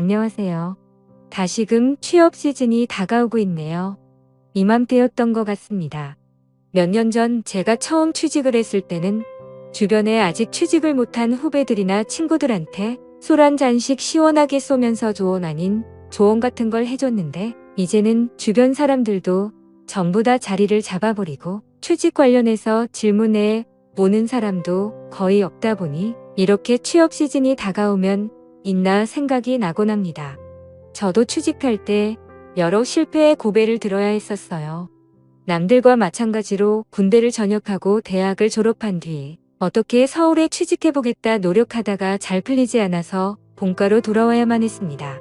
안녕하세요. 다시금 취업 시즌이 다가오고 있네요. 이맘때였던 것 같습니다. 몇 년 전 제가 처음 취직을 했을 때는 주변에 아직 취직을 못한 후배들이나 친구들한테 술 한 잔씩 시원하게 쏘면서 조언 아닌 조언 같은 걸 해줬는데 이제는 주변 사람들도 전부 다 자리를 잡아버리고 취직 관련해서 질문해 오는 사람도 거의 없다 보니 이렇게 취업 시즌이 다가오면 있나 생각이 나곤 합니다. 저도 취직할 때 여러 실패의 고배를 들어야 했었어요. 남들과 마찬가지로 군대를 전역하고 대학을 졸업한 뒤 어떻게 서울에 취직해보겠다 노력하다가 잘 풀리지 않아서 본가로 돌아와야만 했습니다.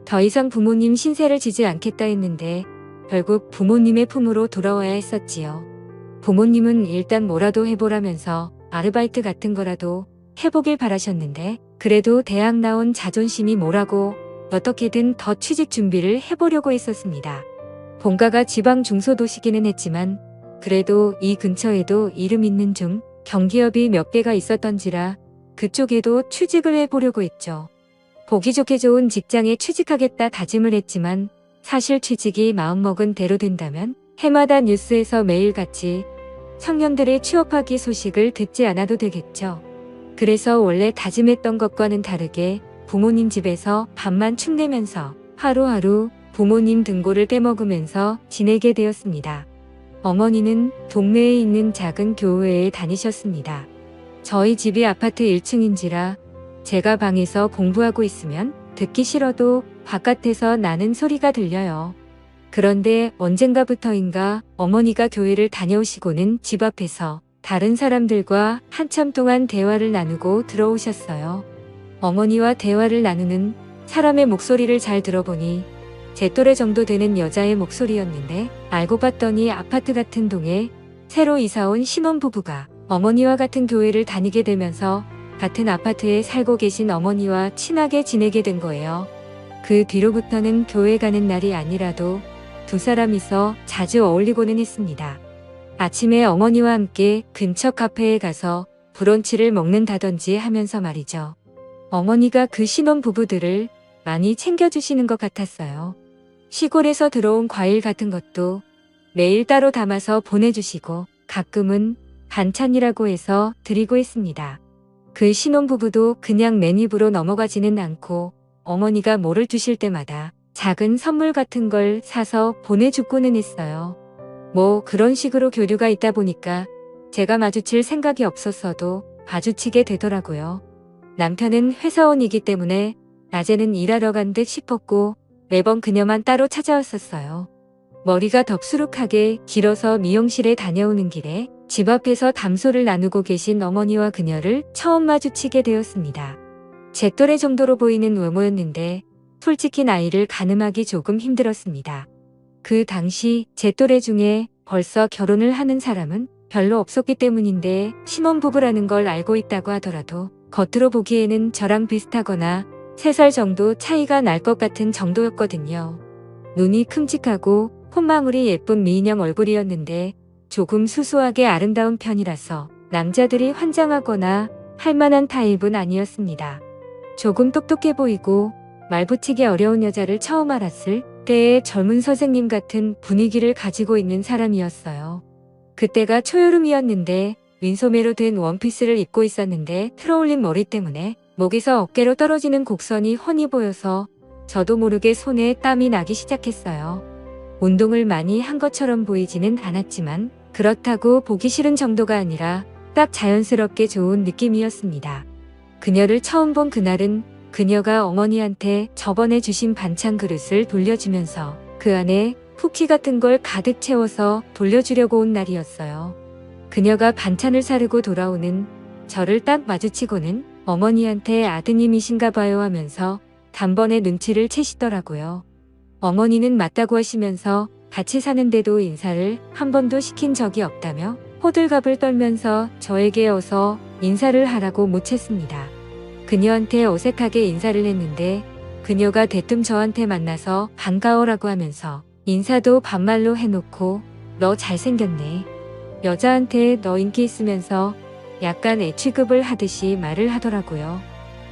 더 이상 부모님 신세를 지지 않겠다 했는데 결국 부모님의 품으로 돌아와야 했었지요. 부모님은 일단 뭐라도 해보라면서 아르바이트 같은 거라도 해보길 바라셨는데 그래도 대학 나온 자존심이 뭐라고 어떻게든 더 취직 준비를 해보려고 했었습니다. 본가가 지방 중소도시기는 했지만 그래도 이 근처에도 이름 있는 중 경기업이 몇 개가 있었던지라 그쪽에도 취직을 해보려고 했죠. 보기 좋게 좋은 직장에 취직하겠다 다짐을 했지만 사실 취직이 마음먹은 대로 된다면 해마다 뉴스에서 매일같이 청년들의 취업하기 소식을 듣지 않아도 되겠죠. 그래서 원래 다짐했던 것과는 다르게 부모님 집에서 밥만 축내면서 하루하루 부모님 등골을 빼먹으면서 지내게 되었습니다. 어머니는 동네에 있는 작은 교회에 다니셨습니다. 저희 집이 아파트 1층인지라 제가 방에서 공부하고 있으면 듣기 싫어도 바깥에서 나는 소리가 들려요. 그런데 언젠가부터인가 어머니가 교회를 다녀오시고는 집 앞에서 다른 사람들과 한참 동안 대화를 나누고 들어오셨어요. 어머니와 대화를 나누는 사람의 목소리를 잘 들어보니 제 또래 정도 되는 여자의 목소리였는데 알고 봤더니 아파트 같은 동에 새로 이사온 신혼부부가 어머니와 같은 교회를 다니게 되면서 같은 아파트에 살고 계신 어머니와 친하게 지내게 된 거예요. 그 뒤로부터는 교회 가는 날이 아니라도 두 사람이서 자주 어울리고는 했습니다. 아침에 어머니와 함께 근처 카페에 가서 브런치를 먹는다든지 하면서 말이죠. 어머니가 그 신혼부부들을 많이 챙겨주시는 것 같았어요. 시골에서 들어온 과일 같은 것도 매일 따로 담아서 보내주시고 가끔은 반찬이라고 해서 드리고 했습니다. 그 신혼부부도 그냥 맨입으로 넘어가지는 않고 어머니가 뭐를 주실 때마다 작은 선물 같은 걸 사서 보내주고는 했어요. 뭐 그런 식으로 교류가 있다 보니까 제가 마주칠 생각이 없었어도 마주치게 되더라고요. 남편은 회사원이기 때문에 낮에는 일하러 간 듯 싶었고 매번 그녀만 따로 찾아왔었어요. 머리가 덥수룩하게 길어서 미용실에 다녀오는 길에 집 앞에서 담소를 나누고 계신 어머니와 그녀를 처음 마주치게 되었습니다. 제 또래 정도로 보이는 외모였는데 솔직히 나이를 가늠하기 조금 힘들었습니다. 그 당시 제 또래 중에 벌써 결혼을 하는 사람은 별로 없었기 때문인데 신혼부부라는 걸 알고 있다고 하더라도 겉으로 보기에는 저랑 비슷하거나 3살 정도 차이가 날 것 같은 정도였거든요. 눈이 큼직하고 콧망울이 예쁜 미인형 얼굴이었는데 조금 수수하게 아름다운 편이라서 남자들이 환장하거나 할 만한 타입은 아니었습니다. 조금 똑똑해 보이고 말 붙이기 어려운 여자를 처음 알았을 때의 젊은 선생님 같은 분위기를 가지고 있는 사람이었어요. 그때가 초여름이었는데 윈소매로 된 원피스를 입고 있었는데 틀어올린 머리 때문에 목에서 어깨로 떨어지는 곡선이 훤히 보여서 저도 모르게 손에 땀이 나기 시작했어요. 운동을 많이 한 것처럼 보이지는 않았지만 그렇다고 보기 싫은 정도가 아니라 딱 자연스럽게 좋은 느낌이었습니다. 그녀를 처음 본 그날은 그녀가 어머니한테 저번에 주신 반찬 그릇을 돌려주면서 그 안에 쿠키 같은 걸 가득 채워서 돌려주려고 온 날이었어요. 그녀가 반찬을 사르고 돌아오는 저를 딱 마주치고는 어머니한테 아드님이신가 봐요 하면서 단번에 눈치를 채시더라고요. 어머니는 맞다고 하시면서 같이 사는데도 인사를 한 번도 시킨 적이 없다며 호들갑을 떨면서 저에게 어서 인사를 하라고 묻혔습니다. 그녀한테 어색하게 인사를 했는데 그녀가 대뜸 저한테 만나서 반가워라고 하면서 인사도 반말로 해놓고 너 잘생겼네. 여자한테 너 인기 있으면서 약간 애 취급을 하듯이 말을 하더라고요.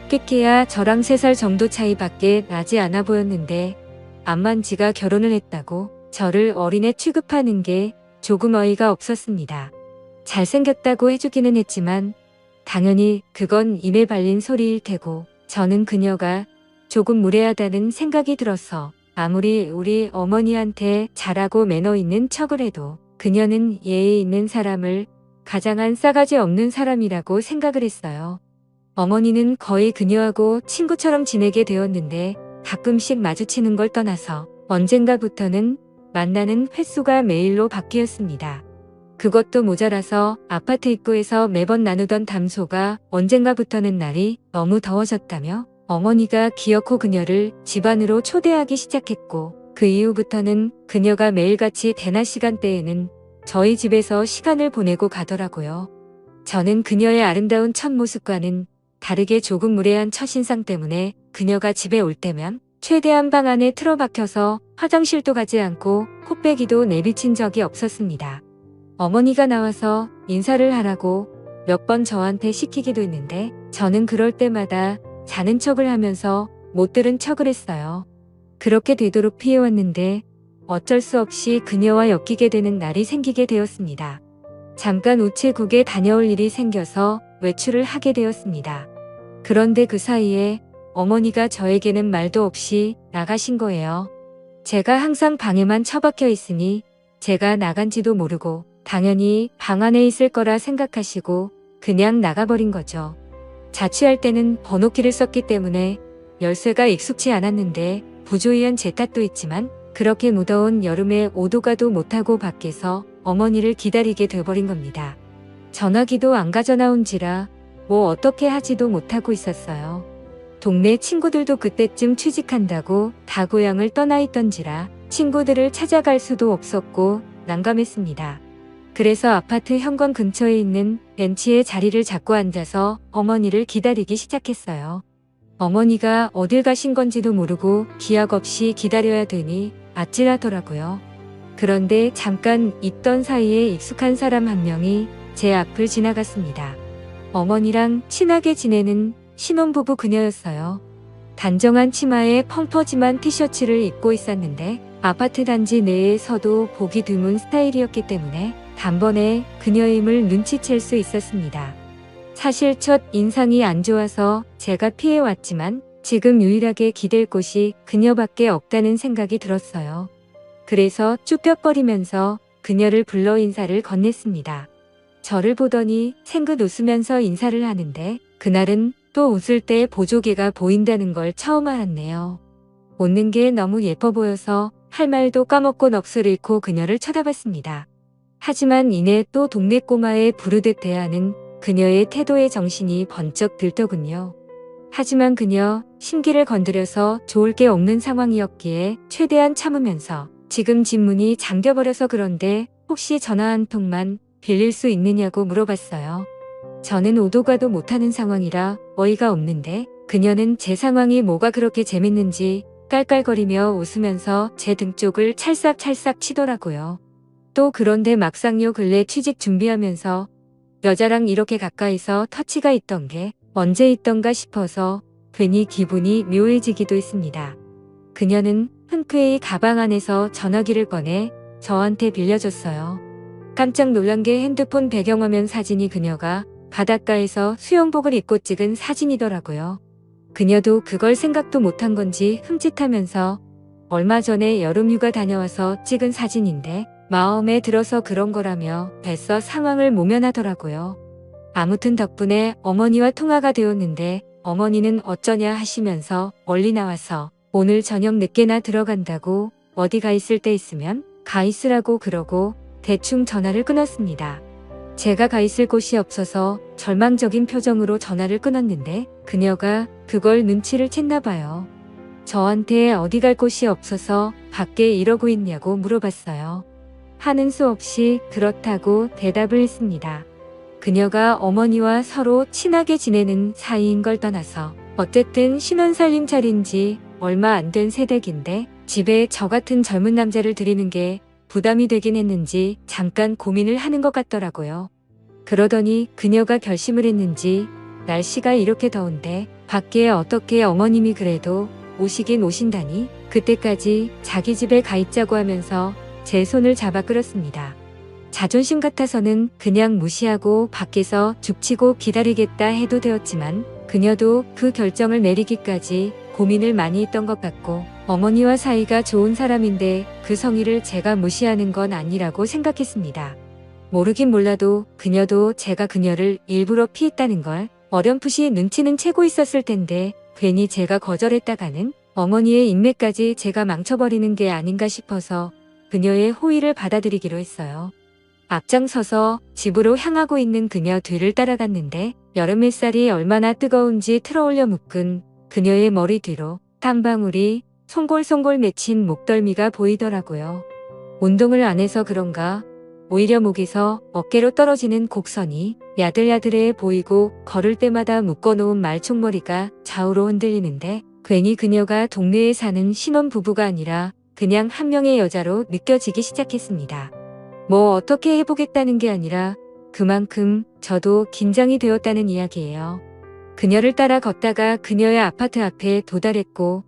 끽해야 저랑 3살 정도 차이밖에 나지 않아 보였는데 암만 지가 결혼을 했다고 저를 어린애 취급하는 게 조금 어이가 없었습니다. 잘생겼다고 해주기는 했지만 당연히 그건 입에 발린 소리일 테고 저는 그녀가 조금 무례하다는 생각이 들어서 아무리 우리 어머니한테 잘하고 매너 있는 척을 해도 그녀는 예의 있는 사람을 가장한 싸가지 없는 사람이라고 생각을 했어요. 어머니는 거의 그녀하고 친구처럼 지내게 되었는데 가끔씩 마주치는 걸 떠나서 언젠가부터는 만나는 횟수가 매일로 바뀌었습니다. 그것도 모자라서 아파트 입구에서 매번 나누던 담소가 언젠가부터는 날이 너무 더워졌다며 어머니가 기어코 그녀를 집 안으로 초대하기 시작했고 그 이후부터는 그녀가 매일같이 대낮 시간대에는 저희 집에서 시간을 보내고 가더라고요. 저는 그녀의 아름다운 첫 모습과는 다르게 조금 무례한 첫인상 때문에 그녀가 집에 올 때면 최대한 방 안에 틀어박혀서 화장실도 가지 않고 코빼기도 내비친 적이 없었습니다. 어머니가 나와서 인사를 하라고 몇 번 저한테 시키기도 했는데 저는 그럴 때마다 자는 척을 하면서 못 들은 척을 했어요. 그렇게 되도록 피해왔는데 어쩔 수 없이 그녀와 엮이게 되는 날이 생기게 되었습니다. 잠깐 우체국에 다녀올 일이 생겨서 외출을 하게 되었습니다. 그런데 그 사이에 어머니가 저에게는 말도 없이 나가신 거예요. 제가 항상 방에만 처박혀 있으니 제가 나간지도 모르고 당연히 방 안에 있을 거라 생각하시고 그냥 나가버린 거죠. 자취할 때는 번호키를 썼기 때문에 열쇠가 익숙치 않았는데 부조리한 제 탓도 있지만 그렇게 무더운 여름에 오도 가도 못하고 밖에서 어머니를 기다리게 돼버린 겁니다. 전화기도 안 가져나온지라 뭐 어떻게 하지도 못하고 있었어요. 동네 친구들도 그때쯤 취직한다고 다 고향을 떠나 있던지라 친구들을 찾아갈 수도 없었고 난감했습니다. 그래서 아파트 현관 근처에 있는 벤치에 자리를 잡고 앉아서 어머니를 기다리기 시작했어요. 어머니가 어딜 가신 건지도 모르고 기약 없이 기다려야 되니 아찔하더라고요. 그런데 잠깐 있던 사이에 익숙한 사람 한 명이 제 앞을 지나갔습니다. 어머니랑 친하게 지내는 신혼부부 그녀였어요. 단정한 치마에 펑퍼짐한 티셔츠를 입고 있었는데 아파트 단지 내에서도 보기 드문 스타일이었기 때문에 단번에 그녀의 힘을 눈치챌 수 있었습니다. 사실 첫 인상이 안 좋아서 제가 피해왔지만 지금 유일하게 기댈 곳이 그녀밖에 없다는 생각이 들었어요. 그래서 쭈뼛거리면서 그녀를 불러 인사를 건넸습니다. 저를 보더니 생긋 웃으면서 인사를 하는데 그날은 또 웃을 때 보조개가 보인다는 걸 처음 알았네요. 웃는 게 너무 예뻐 보여서 할 말도 까먹고 넋을 잃고 그녀를 쳐다봤습니다. 하지만 이내 또 동네 꼬마에 부르듯 대하는 그녀의 태도에 정신이 번쩍 들더군요. 하지만 그녀 심기를 건드려서 좋을 게 없는 상황이었기에 최대한 참으면서 지금 집 문이 잠겨버려서 그런데 혹시 전화 한 통만 빌릴 수 있느냐고 물어봤어요. 저는 오도 가도 못하는 상황이라 어이가 없는데 그녀는 제 상황이 뭐가 그렇게 재밌는지 깔깔거리며 웃으면서 제 등 쪽을 찰싹찰싹 치더라고요. 또 그런데 막상요 근래 취직 준비하면서 여자랑 이렇게 가까이서 터치가 있던 게 언제 있던가 싶어서 괜히 기분이 묘해지기도 했습니다. 그녀는 흔쾌히 가방 안에서 전화기를 꺼내 저한테 빌려줬어요. 깜짝 놀란 게 핸드폰 배경화면 사진이 그녀가 바닷가에서 수영복을 입고 찍은 사진이더라고요. 그녀도 그걸 생각도 못한 건지 흠칫하면서 얼마 전에 여름휴가 다녀와서 찍은 사진인데 마음에 들어서 그런 거라며 애써 상황을 모면하더라고요. 아무튼 덕분에 어머니와 통화가 되었는데 어머니는 어쩌냐 하시면서 멀리 나와서 오늘 저녁 늦게나 들어간다고 어디 가 있을 때 있으면 가 있으라고 그러고 대충 전화를 끊었습니다. 제가 가 있을 곳이 없어서 절망적인 표정으로 전화를 끊었는데 그녀가 그걸 눈치를 챘나 봐요. 저한테 어디 갈 곳이 없어서 밖에 이러고 있냐고 물어봤어요. 하는 수 없이 그렇다고 대답을 했습니다. 그녀가 어머니와 서로 친하게 지내는 사이인 걸 떠나서 어쨌든 신혼살림 차린 지 얼마 안 된 새댁인데 집에 저 같은 젊은 남자를 들이는 게 부담이 되긴 했는지 잠깐 고민을 하는 것 같더라고요. 그러더니 그녀가 결심을 했는지 날씨가 이렇게 더운데 밖에 어떻게 어머님이 그래도 오시긴 오신다니 그때까지 자기 집에 가 있자고 하면서 제 손을 잡아 끌었습니다. 자존심 같아서는 그냥 무시하고 밖에서 죽치고 기다리겠다 해도 되었지만 그녀도 그 결정을 내리기까지 고민을 많이 했던 것 같고 어머니와 사이가 좋은 사람인데 그 성의를 제가 무시하는 건 아니라고 생각했습니다. 모르긴 몰라도 그녀도 제가 그녀를 일부러 피했다는 걸 어렴풋이 눈치는 채고 있었을 텐데 괜히 제가 거절했다가는 어머니의 인맥까지 제가 망쳐버리는 게 아닌가 싶어서 그녀의 호의를 받아들이기로 했어요. 앞장서서 집으로 향하고 있는 그녀 뒤를 따라갔는데 여름 햇살이 얼마나 뜨거운지 틀어올려 묶은 그녀의 머리 뒤로 한 방울이 송골송골 맺힌 목덜미가 보이더라고요. 운동을 안 해서 그런가 오히려 목에서 어깨로 떨어지는 곡선이 야들야들해 보이고 걸을 때마다 묶어놓은 말총머리가 좌우로 흔들리는데 괜히 그녀가 동네에 사는 신혼부부가 아니라 그냥 한 명의 여자로 느껴지기 시작했습니다. 뭐 어떻게 해보겠다는 게 아니라 그만큼 저도 긴장이 되었다는 이야기예요. 그녀를 따라 걷다가 그녀의 아파트 앞에 도달했고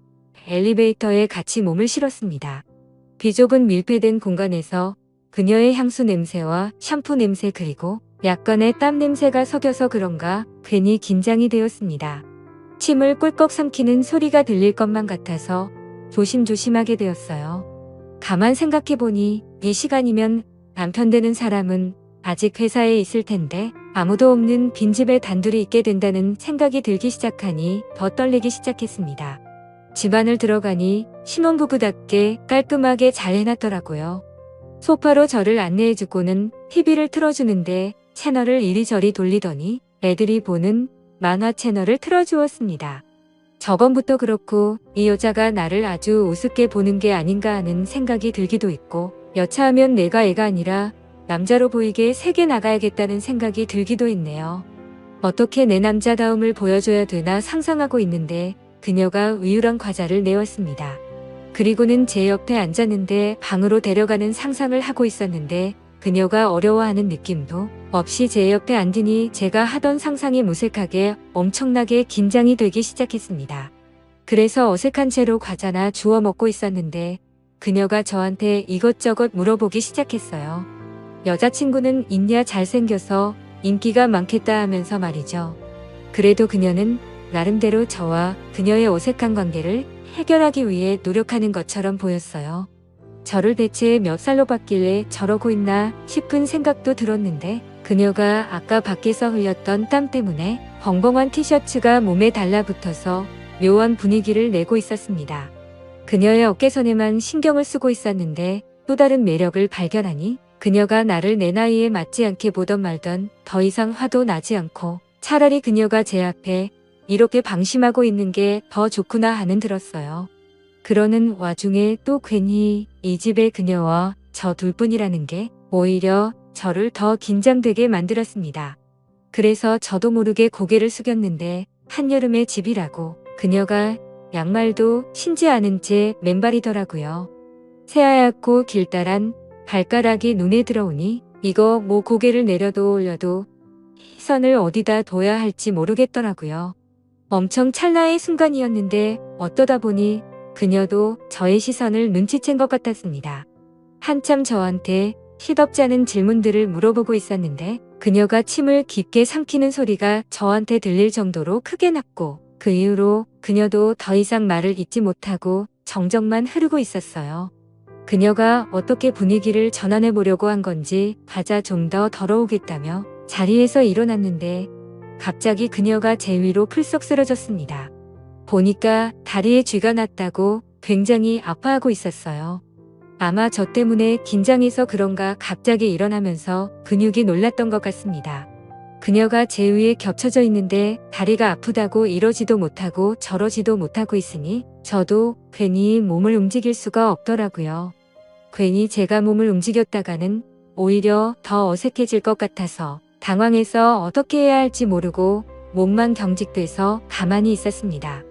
엘리베이터에 같이 몸을 실었습니다. 비좁은 밀폐된 공간에서 그녀의 향수 냄새와 샴푸 냄새 그리고 약간의 땀 냄새가 섞여서 그런가 괜히 긴장이 되었습니다. 침을 꿀꺽 삼키는 소리가 들릴 것만 같아서 조심조심하게 되었어요. 가만 생각해보니 이 시간이면 남편 되는 사람은 아직 회사에 있을 텐데 아무도 없는 빈집에 단둘이 있게 된다는 생각이 들기 시작하니 더 떨리기 시작했습니다. 집 안을 들어가니 신혼부부답게 깔끔하게 잘 해놨더라고요. 소파로 저를 안내해주고는 TV를 틀어주는데 채널을 이리저리 돌리더니 애들이 보는 만화 채널을 틀어주었습니다. 저번부터 그렇고 이 여자가 나를 아주 우습게 보는 게 아닌가 하는 생각이 들기도 했고 여차하면 내가 애가 아니라 남자로 보이게 세게 나가야겠다는 생각이 들기도 했네요. 어떻게 내 남자다움을 보여줘야 되나 상상하고 있는데 그녀가 우유랑 과자를 내왔습니다. 그리고는 제 옆에 앉았는데 방으로 데려가는 상상을 하고 있었는데 그녀가 어려워하는 느낌도 없이 제 옆에 앉으니 제가 하던 상상이 무색하게 엄청나게 긴장이 되기 시작했습니다. 그래서 어색한 채로 과자나 주워 먹고 있었는데 그녀가 저한테 이것저것 물어보기 시작했어요. 여자친구는 있냐 잘생겨서 인기가 많겠다 하면서 말이죠. 그래도 그녀는 나름대로 저와 그녀의 어색한 관계를 해결하기 위해 노력하는 것처럼 보였어요. 저를 대체 몇 살로 봤길래 저러고 있나 싶은 생각도 들었는데 그녀가 아까 밖에서 흘렸던 땀 때문에 벙벙한 티셔츠가 몸에 달라붙어서 묘한 분위기를 내고 있었습니다. 그녀의 어깨선에만 신경을 쓰고 있었는데 또 다른 매력을 발견하니 그녀가 나를 내 나이에 맞지 않게 보던 말던 더 이상 화도 나지 않고 차라리 그녀가 제 앞에 이렇게 방심하고 있는 게 더 좋구나 하는 들었어요. 그러는 와중에 또 괜히 이 집에 그녀와 저 둘뿐이라는 게 오히려 저를 더 긴장되게 만들었습니다. 그래서 저도 모르게 고개를 숙였는데 한여름의 집이라고 그녀가 양말도 신지 않은 채 맨발이더라고요. 새하얗고 길다란 발가락이 눈에 들어오니 이거 뭐 고개를 내려도 올려도 시선을 어디다 둬야 할지 모르겠더라고요. 엄청 찰나의 순간이었는데 어떠다 보니 그녀도 저의 시선을 눈치챈 것 같았습니다. 한참 저한테 시덥지 않은 질문들을 물어보고 있었는데 그녀가 침을 깊게 삼키는 소리가 저한테 들릴 정도로 크게 났고 그 이후로 그녀도 더 이상 말을 잇지 못하고 정적만 흐르고 있었어요. 그녀가 어떻게 분위기를 전환해 보려고 한 건지 과자 좀 더 더러우겠다며 자리에서 일어났는데 갑자기 그녀가 제 위로 풀썩 쓰러졌습니다. 보니까 다리에 쥐가 났다고 굉장히 아파하고 있었어요. 아마 저 때문에 긴장해서 그런가 갑자기 일어나면서 근육이 놀랐던 것 같습니다. 그녀가 제 위에 겹쳐져 있는데 다리가 아프다고 이러지도 못하고 저러지도 못하고 있으니 저도 괜히 몸을 움직일 수가 없더라고요. 괜히 제가 몸을 움직였다가는 오히려 더 어색해질 것 같아서 당황해서 어떻게 해야 할지 모르고 몸만 경직돼서 가만히 있었습니다.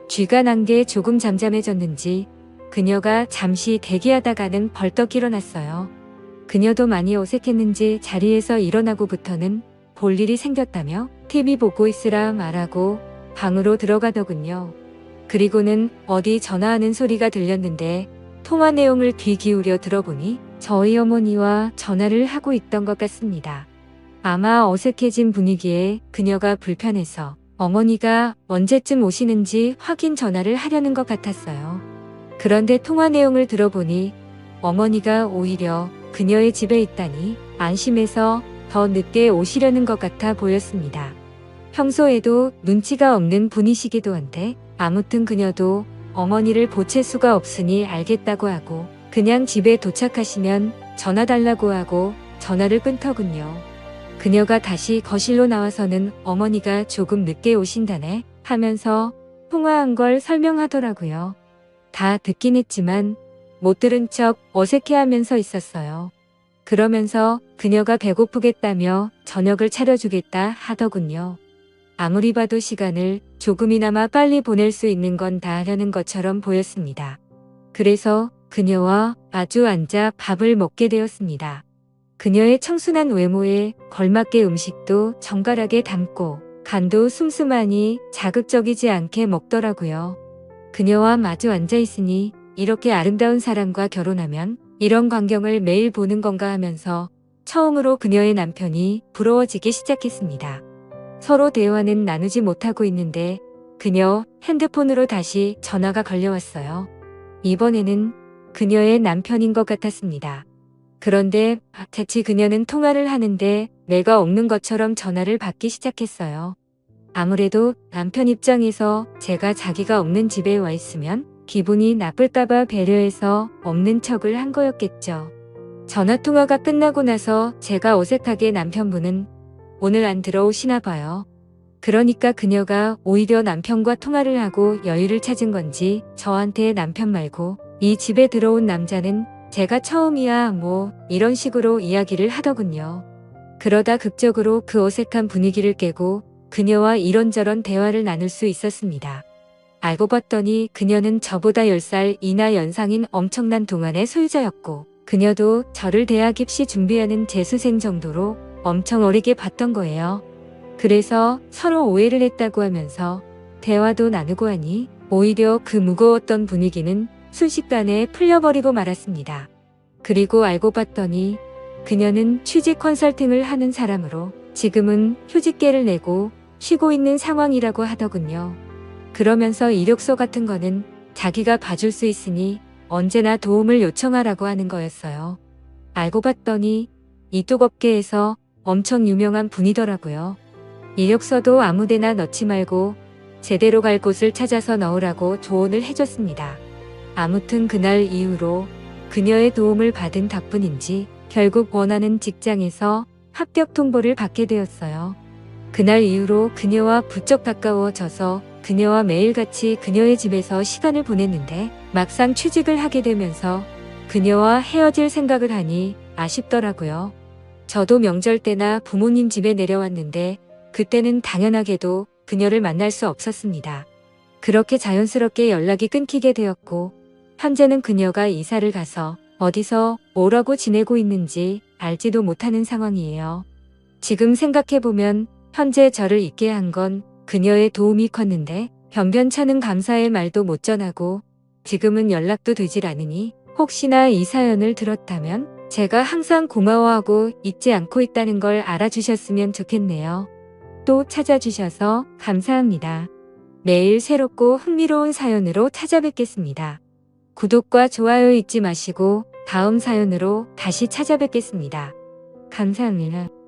쥐가 난 게 조금 잠잠해졌는지 그녀가 잠시 대기하다가는 벌떡 일어났어요. 그녀도 많이 어색했는지 자리에서 일어나고부터는 볼 일이 생겼다며 TV 보고 있으라 말하고 방으로 들어가더군요. 그리고는 어디 전화하는 소리가 들렸는데 통화 내용을 귀 기울여 들어보니 저희 어머니와 전화를 하고 있던 것 같습니다. 아마 어색해진 분위기에 그녀가 불편해서 어머니가 언제쯤 오시는지 확인 전화를 하려는 것 같았어요. 그런데 통화 내용을 들어보니 어머니가 오히려 그녀의 집에 있다니 안심해서 더 늦게 오시려는 것 같아 보였습니다. 평소에도 눈치가 없는 분이시기도 한데 아무튼 그녀도 어머니를 보챌 수가 없으니 알겠다고 하고 그냥 집에 도착하시면 전화 달라고 하고 전화를 끊더군요. 그녀가 다시 거실로 나와서는 어머니가 조금 늦게 오신다네 하면서 통화한 걸 설명하더라고요. 다 듣긴 했지만 못 들은 척 어색해하면서 있었어요. 그러면서 그녀가 배고프겠다며 저녁을 차려주겠다 하더군요. 아무리 봐도 시간을 조금이나마 빨리 보낼 수 있는 건 다 하려는 것처럼 보였습니다. 그래서 그녀와 마주 앉아 밥을 먹게 되었습니다. 그녀의 청순한 외모에 걸맞게 음식도 정갈하게 담고 간도 슴슴하니 자극적이지 않게 먹더라고요. 그녀와 마주 앉아 있으니 이렇게 아름다운 사람과 결혼하면 이런 광경을 매일 보는 건가 하면서 처음으로 그녀의 남편이 부러워지기 시작했습니다. 서로 대화는 나누지 못하고 있는데 그녀 핸드폰으로 다시 전화가 걸려왔어요. 이번에는 그녀의 남편인 것 같았습니다. 그런데 자칫 그녀는 통화를 하는데 내가 없는 것처럼 전화를 받기 시작했어요. 아무래도 남편 입장에서 제가 자기가 없는 집에 와 있으면 기분이 나쁠까봐 배려해서 없는 척을 한 거였겠죠. 전화통화가 끝나고 나서 제가 어색하게 남편분은 오늘 안 들어오시나 봐요. 그러니까 그녀가 오히려 남편과 통화를 하고 여유를 찾은 건지 저한테 남편 말고 이 집에 들어온 남자는 제가 처음이야 뭐 이런 식으로 이야기를 하더군요. 그러다 극적으로 그 어색한 분위기를 깨고 그녀와 이런저런 대화를 나눌 수 있었습니다. 알고 봤더니 그녀는 저보다 10살 이나 연상인 엄청난 동안의 소유자였고 그녀도 저를 대학 입시 준비하는 재수생 정도로 엄청 어리게 봤던 거예요. 그래서 서로 오해를 했다고 하면서 대화도 나누고 하니 오히려 그 무거웠던 분위기는 순식간에 풀려버리고 말았습니다. 그리고 알고 봤더니 그녀는 취직 컨설팅을 하는 사람으로 지금은 휴직계를 내고 쉬고 있는 상황이라고 하더군요. 그러면서 이력서 같은 거는 자기가 봐줄 수 있으니 언제나 도움을 요청하라고 하는 거였어요. 알고 봤더니 이쪽 업계에서 엄청 유명한 분이더라고요. 이력서도 아무데나 넣지 말고 제대로 갈 곳을 찾아서 넣으라고 조언을 해줬습니다. 아무튼 그날 이후로 그녀의 도움을 받은 덕분인지 결국 원하는 직장에서 합격 통보를 받게 되었어요. 그날 이후로 그녀와 부쩍 가까워져서 그녀와 매일같이 그녀의 집에서 시간을 보냈는데 막상 취직을 하게 되면서 그녀와 헤어질 생각을 하니 아쉽더라고요. 저도 명절 때나 부모님 집에 내려왔는데 그때는 당연하게도 그녀를 만날 수 없었습니다. 그렇게 자연스럽게 연락이 끊기게 되었고 현재는 그녀가 이사를 가서 어디서 뭐라고 지내고 있는지 알지도 못하는 상황이에요. 지금 생각해보면 현재 저를 있게 한 건 그녀의 도움이 컸는데 변변찮은 감사의 말도 못 전하고 지금은 연락도 되질 않으니 혹시나 이 사연을 들었다면 제가 항상 고마워하고 잊지 않고 있다는 걸 알아주셨으면 좋겠네요. 또 찾아주셔서 감사합니다. 매일 새롭고 흥미로운 사연으로 찾아뵙겠습니다. 구독과 좋아요 잊지 마시고 다음 사연으로 다시 찾아뵙겠습니다. 감사합니다.